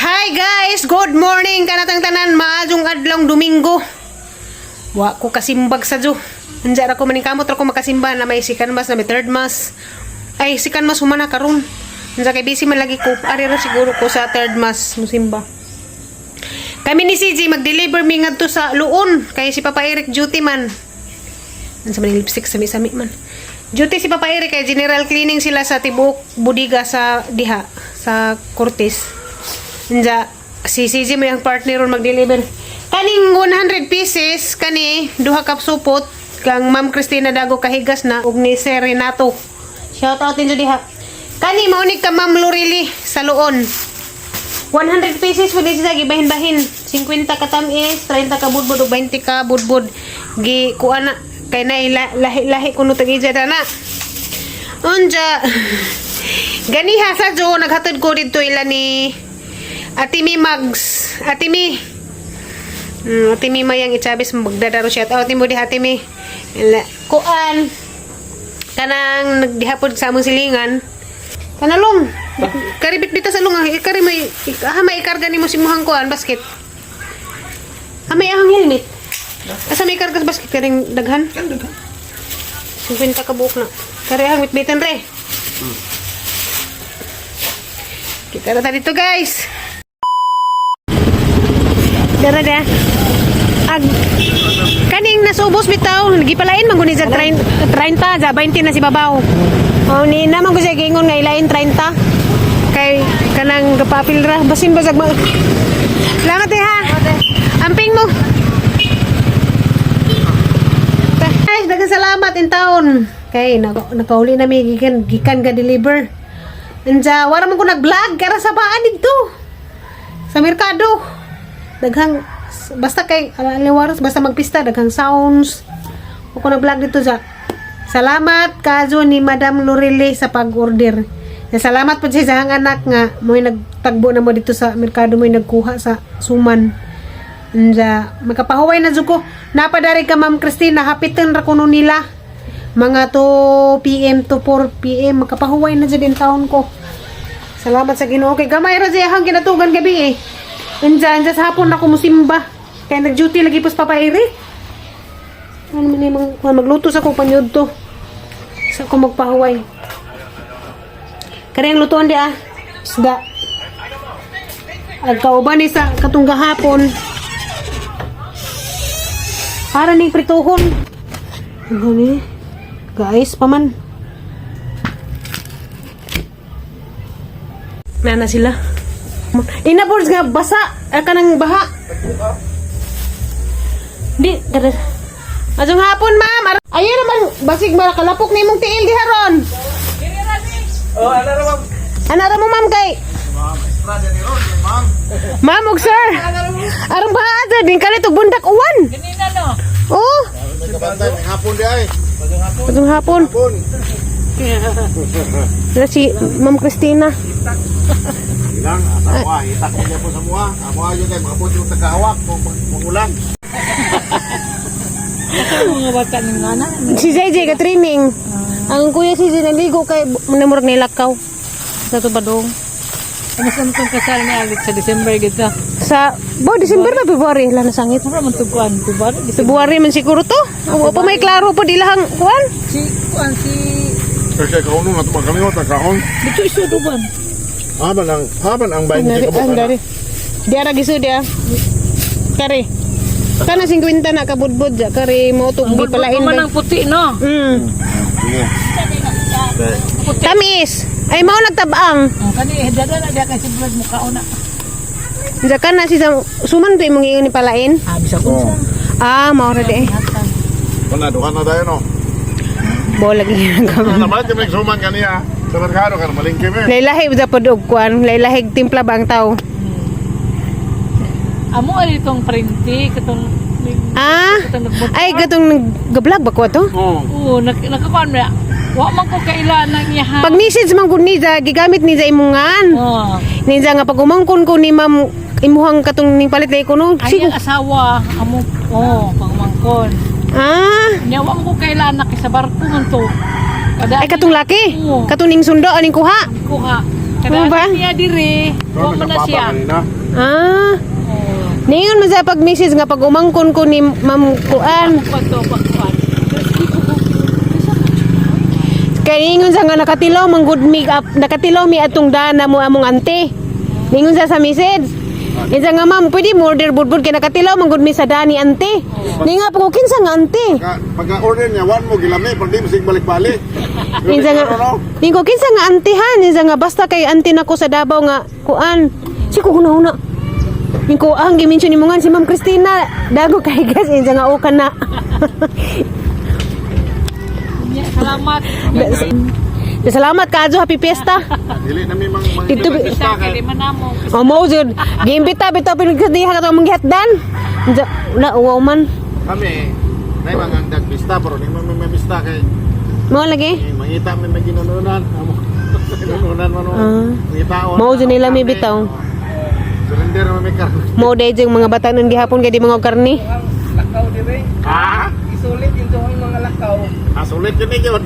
Hi guys! Good morning! Kanatang tanan, maadong adlong Domingo. Wa ko kasimbag sa Diyo. Andiyan ako maningkamot ako makasimba na may second mass, na may third mass. Ay, second mass humana karon. Andiyan kay busy man lagi ko. Ari ra siguro ko sa third mass musimba. Kami ni CJ mag-deliver mi ngadto sa Luon. Kay si Papa Eric duty man. Ano sa maning lipstick sami-sami man. Duty si Papa Eric kay general cleaning sila sa tibok budiga sa diha sa Cortez. Nja, si CJ mo yung partner ron mag-deliver. Kaning 100 pieces, kani, duha kap supot, kang Ma'am Cristina Dago kahigas na, ug ni Sir Renato. Shout out din diha. Kani, maunig ka Ma'am Lorili sa Luon. 100 pieces po din siya, gibahin-bahin. 50 ka tamis, 30 ka budbud, ug 20 ka budbud. Gi, kuana, kay na lahi-lahi kuno tagidya na. Unja, ganiha sa Jo, naghatod ko dito ila ni Ate Mi Mags. Ate Mi. Ate Mi mayang itsabis magdadaro siya. Shout out mo di Ate Mi. Kuan. Kanang nagdihapod sa among silingan. Kanalong. Karibit dito sa lunga. Kari may ikarga ni mo si muhang kuan basket. May ahang helmet. Asa may ikarga sa basket karing daghan? Daghan. 50 ka buok na. Kari ahang bitbitan re. Kita na dito guys. Dara. Kaning nasubos bitaw, gipalain man guni sa 30, ja 20 na si babaw. Oh ni naman ko siya gingon nga ilain 30. Kay kanang gapapil ra basin basag ma. Salamat ha. Amping mo. Guys, daghang salamat in taon. Kay nakauli na mi gikan ga deliver. Anja wala man ko nag-vlog kara sa baan dito. Sa merkado. Daghang basta kay aliwaros basta magpista daghang sounds ako na vlog dito sa salamat kazo ni Madam Lorele sa pag-order. Salamat po sa isang anak nga mo'y nagtagbo na mo dito sa merkado mo'y nagkuha sa suman. Anja makapahuway na jud ko napadari ka Ma'am Cristina hapiton ra kuno nila mga 2 PM to 4 PM makapahuway na jud in taon ko. Salamat sa Ginoo kay gamay ra jayang kinatugan gabi eh. Andiyan sa hapon ako musimba. Kaya nag-duty lagi po sa Papa Eric. Ano man yung magluto sa kong panyod to. Sa kong magpahuway. Kaya yung lutuan di isda. Agkauban ni sa katungga hapon. Para ni prituhon. Gani. Guys, paman. Nana sila. Inabols nga basa ka ng baha. Di kada. Ajong hapon ma'am. Ayun naman basig mara kalapok ni mong tiil giharon. Oh, ana ra mo ma'am kay. Ma'am og sir. Aron ba ada din kanito bundak uwan. Ganina no. Oh. Hapon di ay. Ajong hapon. Dira si Ma'am Cristina. Ilang asawa, itak ko po sa mua. Amo ayo kay makapod yung tagahawak kung magulang. Mga bata ng nana. Si JJ ka training. Ang kuya si JJ naligo kay namurag nilakaw sa tubadong. Ano sa itong kasal ni Alex sa December gito? Sa December ba February la na sangit. Ano man tugkuan? February man siguro to. O pa may klaro po dilahang kuan. Si Kasi kauno na tumagalimot ang kaon. dito iso duban. Haban ang bayan ni kabuk. Di ara gisu dia. Kare. Kana 50 na kabudbud ja kare mo to gipalain Man ba. ang puti no. Sige. Tamis. Ay mao nagtabang. Kani dada na dia kay siblag mo kauna. Diya ka na si suman to imong ingon ni palain. Bisa ko sa. Mao ra de. Wala dukan na tayo no. Bo lagi Ano naman kami suman kaniya. Sa merkado kan malingki me. Laylahig sa pod og kuan, laylahig timpla bang tao. Amo ali tong printi katong Ay gatong nag-vlog ba ko to? Oo, nakakuan na. Wa man ko kailangan niya. Pag message man gud ni gigamit ni sa imungan. Oh. Ninja nga pag umangkon ko ni ma'am imuhang katong ning palit lay ko no. Ay asawa amo pangmangkon. Nya wa man ko kailangan na sa barko man to. Ay katong laki. Oo. Katong ning sundo aning kuha. Kuha. Ano ba? Kada siya dire. Wa man na siya. Ah. Oh. Ningon man sa pag-message nga pag umangkon ko ni Ma'am Kuan. Pagkuan. Kay ningon sa nga nakatilaw man good make up, nakatilaw mi atong dana mo among ante. Ningon sa message. Insa nga ma'am, pwede mo order budbud kay nakatilaw man good mi sa dani ante. Ninga po kinsa nga ante. Pagka-order niya, one mo gilami, pag di mo sig balik-balik. Insa nga ningo kinsa nga antehan, insa nga basta kay ante nako sa Davao nga kuan. Si ko una. Ningo ang gimension nimo nga si Ma'am Christina, dago kay gas insa nga ukan na. Salamat. Salamat kadto, happy fiesta. Dili na may Dito Sa kay man namo. Oh, mo jud. Giimbita bitaw pinagdiha ka tong manggihatdan. Na uwaw man. Kami, may mga nagpista, pero di mo may pista kay Mo lagi. mangita may ginununan. Ginununan man o. Mangitaon. Mao jud nila may bitaw. Surrender mo may karon. Mo day jeng mga batanon gihapon kay di mga karni. Lakaw dire. Ha? Isulit yung doon mga lakaw. Sulit yun yun.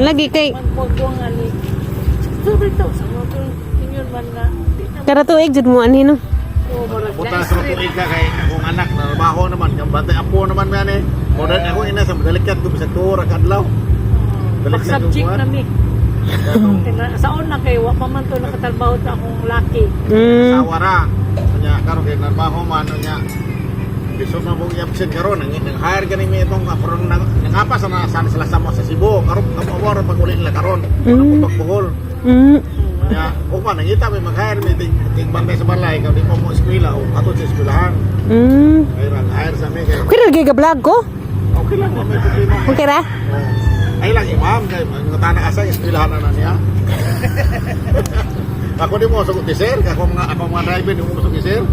Lagi kay Magbuang ani. Sabi to sa mga inyon man nga. Di na kada tuig jud mo anhi no. ko marag. Punta sa tuig ka kay akong anak na trabaho naman. Yung batay apo naman man eh. Modern ako ina sa madalikat ko sa tura kadlaw. Pag-subject na mi. Saon na kay wa pa man to nakatrabaho sa akong laki. Sawara. Kanya karon kay trabaho man nya. Gusto na kong i-absent karon nang hire ganing mi itong karon nangapa sa sila sa Cebu karon kamawar pag uli nila karon. Ano pagbuhol. Ya, o pa nangita may mag-hire may ting bantay sa balay kay di mo eskwela o ato sa eskwelahan. Ay hire sa mi kay Okay ra gyud vlog ko. okay lang may problema. Okay ra? Ay lang imam kay mga tanak asa eskwelahan na niya. Ako di mo sugot ni sir, ako mga driver di mo sugot ni sir.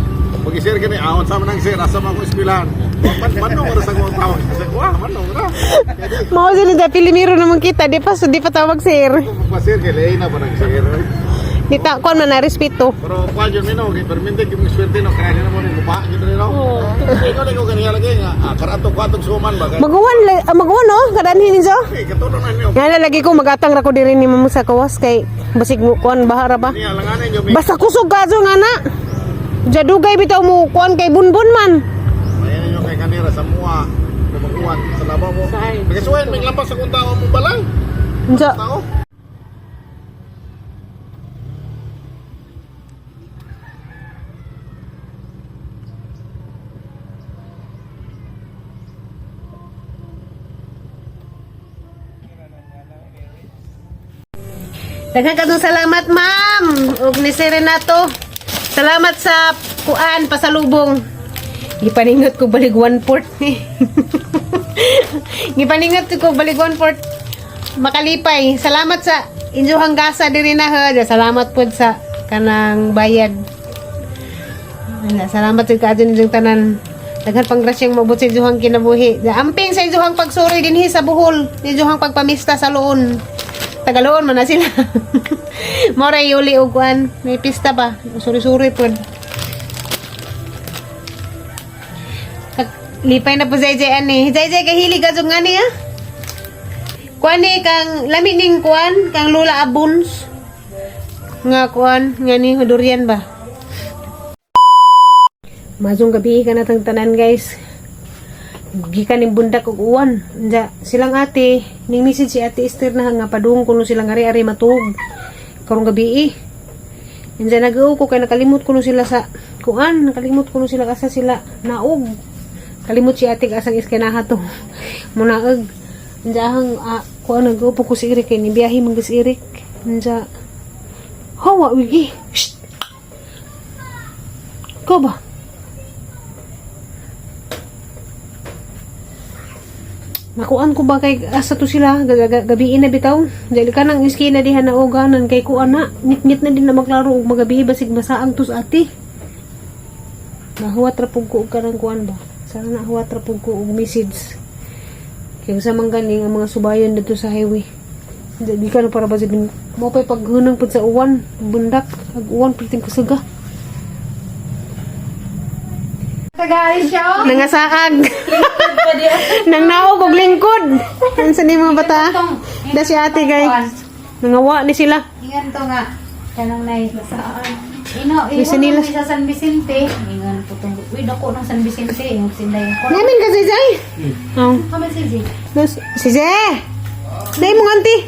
Pag sir kani awon sa man sir asa man ko eskwelahan. Manong oras ako tawag sa kuha, manong ra. Mao jud da Pilimiro naman kita di pa tawag sir. Pag sir kay lay na ba nang sir. Di ta kon man na respeto. Pero pa jud mino kay permente kay mo swerte no kaya na mo ni lupa gid rin no. Ikaw ni ko kaniya lagi nga karato ko atong suman ba. Magawan no kadanhin ninyo. Hey, katulo na niyo. Nga lagi ko magatang ra ko diri ni Ma'am sa kawas kay basig mo kuan bahara ba. Niya langanan yo. Basta kusog gaso nga na. Jadugay bitaw mo kuan kay bunbun man. Ayan niyo kay kanira sa mua. Lumakuan sa labaw mo. Nagasuwan may lampas sa kung tao mo balay. Unsa? Tao. Daghang kadtong salamat, ma'am. Ug ni Sir Renato. Salamat sa kuan pasalubong. Gipaningot ko balig 1/4 ni. Gipaningot ko balig 1/4 makalipay. Salamat sa injuhang gasa diri na ha. Salamat pud sa kanang bayad. Salamat sa kadyon inyong tanan. Daghan pang grasyang mabot sa injuhang kinabuhi. Amping sa injuhang pagsuri dinhi sa Bohol, injuhang pagpamista sa Loon. Tagaloon man na sila. Moray yuli og kuan, may pista ba? Suri-suri pud. Lipay na po Jay ani. Jay kay hilig adto ngani ha. Kuan ni kang lami ning kuan kang Lola Abuns. Nga kuan ngani durian ba? Mazong gabi ka na tang tanan guys. Gikan ning bundak og uwan. Nya silang ate, ning message si Ate Esther na nga padung kuno silang ari-ari matug. Karong gabi Nya nag-uw ko kay nakalimot kuno sila sa kuan, nakalimot kuno sila asa sila naog. Kalimot si ate asang iskanaha to. Munaag. Nya hang kuan nag-uw ko si Eric kay ni biyahe man si Eric. Nya hawa wigi. Ko ba? Nakuan ko ba kay asa to sila gabiin na bitaw. Dili ka nang iskina diha na uganan kay kuan na nitnit na din na maglaro og magabi basig masaang tus ate. Nahuwat ra pug ko og kanang kuan ba. Sana nahuwat ra pug ko og message. Kay sa man gani nga mga subayon dito sa highway. Di ka na para ba din mo pay paghunang pud sa uwan, bundak, ag uwan perting kusuga. Nangasaag. Nang naog og lingkod. Ang sa mga bata. Da si ate guys. Nangawa ni sila. Ingan to nga. Kanang nais na saan. Ino, Bisa iwan nila- kami sa San Vicente. Ingan po itong, uy, dako ng San Vicente. Yung sinday ko. Namin ka, Zay. Oh. Kami si Zik. Si Zay! Dahil mo, auntie!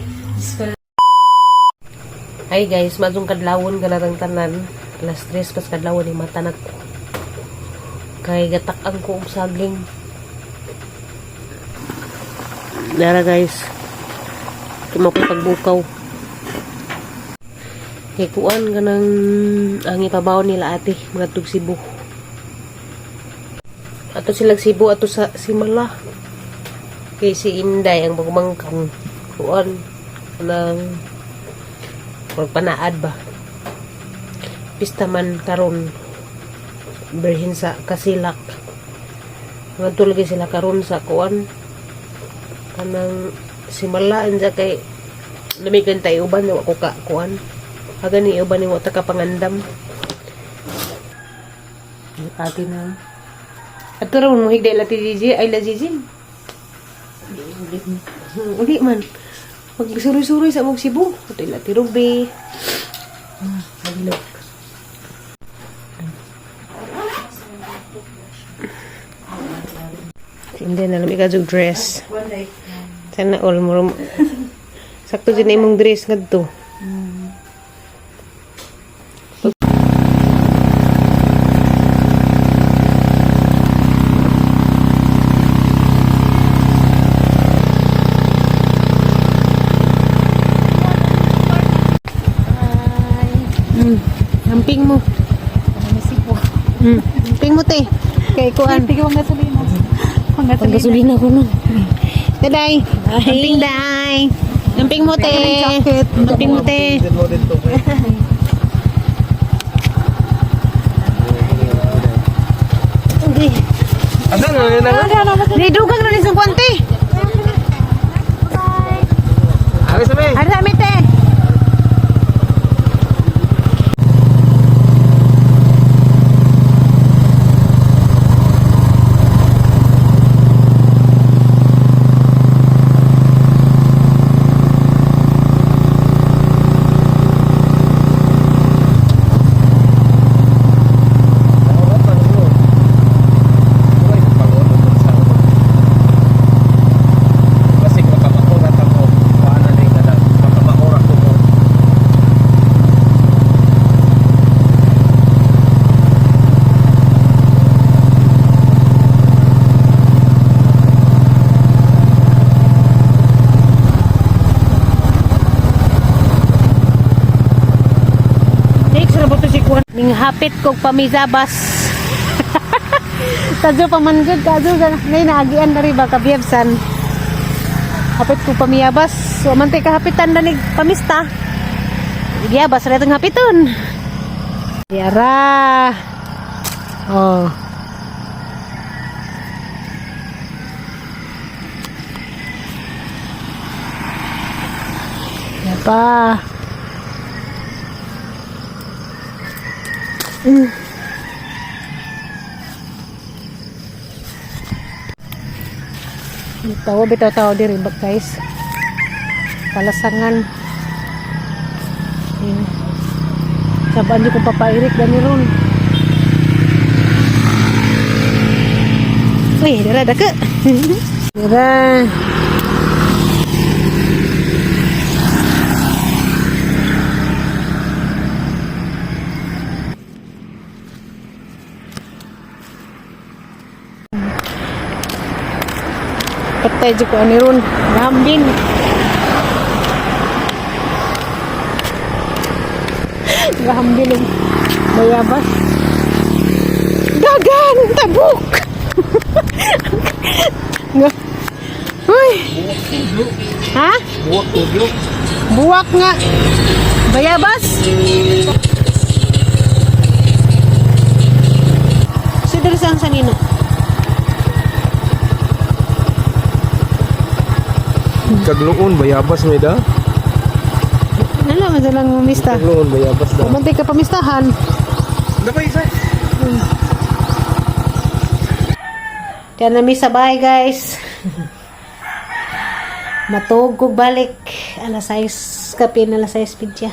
Ay guys, madung kadlawon galarang tanan. Alas 3 pas kadlawon ni mata na kay gatak ang ko og saging. Dara guys. Tumo ko pagbukaw. Kay kuan ganang ang ipabaw nila ate mga tug Cebu. Ato silang Cebu ato sa Simala. Kay si Inday ang bagmangkang kuan kanang panaad ba. Pista man karon berhin sa Kasilak. Ngadto lagi sila karon sa kuan kanang Simala anja kay namigan tayo uban wa ko ka kuan. Aga ni uban ni mo ta ka pangandam. Ati na. Ato ra mo higday la ti Gigi ay la Gigi. Uli man. Magsuri-suri sa mong Cebu. Ato ila ti Ruby. Look. Hindi na lang ikadug dress. Sana all mo. Sakto din na imong dress ngadto. Amping mo. Amping mo te. Kay kuan. Tigil ang gasolina. Panggasolina ko no. Daday. Amping day. Amping mo te. Amping mo te. Okay. Asa na na? Di dugang na rin sa kuante. Awi sabi. Ada mi te. Ning hapit kog pamizabas. Kadyo pamanggod kadyo nay naagian na rin ba kabiyabsan. Hapit kog pamiyabas. So man tay kahapitan na nig pamista. Biyabas ra tong hapiton. Yara. Oh. Yapa. Bitaw diri bag guys. Palasangan. Sabaan ko papairik gani ron. Uy, dara dake. Dara. Patay ko ani ron. Gambin. Gambin ang bayabas. Dagan! Tabuk! Uy! Ha? Buwak tudyo. Buwak nga. Bayabas? Sidor sang sanino. Kagluon bayabas may da. Ano, madalang mista. Kagluon bayabas da. Pumantay ka pamistahan. Dapat isa. Kaya nami sa bahay guys. Matug ko balik. Alas 6 kapin, alas 6 pidya.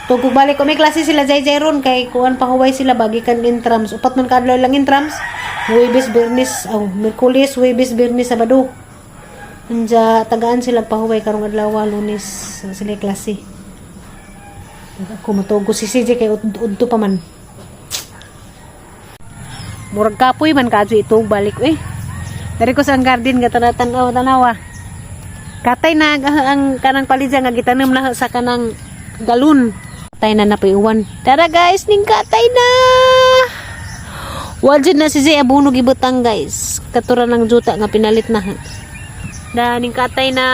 Tugog balik ko may klase sila jay ron kay kuan pahuway sila bagikan intrams. Upat man kadlaw lang intrams. Huwebes, Biyernes, Miyerkules, Huwebes, Biyernes, Sabado. Anja tagaan sila pahuway karong adlaw Lunes sila klase. Ako matugo si CJ kay udto pa man. Murag kapoy man kadto ito balik Dari ko sa garden nga tanawa. Katay na ang kanang palidya nga gitanom na sa kanang galon. Katay na napiuwan. Tara guys, ning katay na. Wajud na si Zay abunog ibutang guys. Katura ng juta nga pinalit na. Da ning katay na.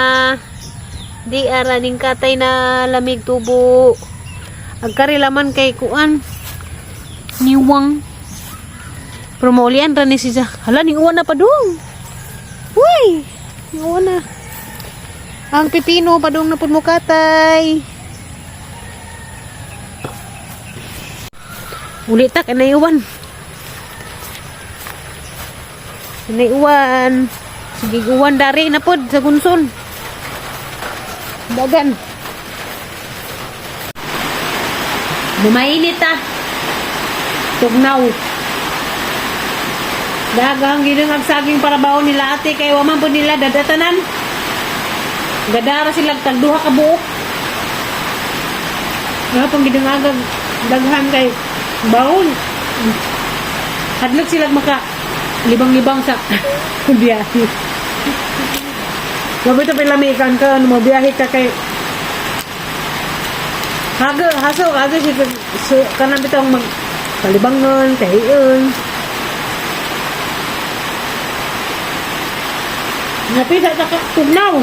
Di ara ning katay na lamig tubo. Agkari laman kay kuan. Niwang. Promolian ra ni si Zay. Hala ning uwan na pa dong. Uy, ning uwan na. Ang pipino padung na pud mo katay. Uli tak kanay uwan. Kanay uwan. Sige uwan dari na pud sa gunson. Dagan. Bumainit Tugnaw. Dagang ginang saging para baon nila ate kay waman pud nila dadatanan. Gadara sila tagduha ka buok. Nga pang ginangagag daghan kay baon. Hadlok sila maka libang-libang sa biyahe. Mabito pilami ikan ka ano biyahe ka kay haso si kanan bitong mag palibangon kayon. Napisa sa tugnaw.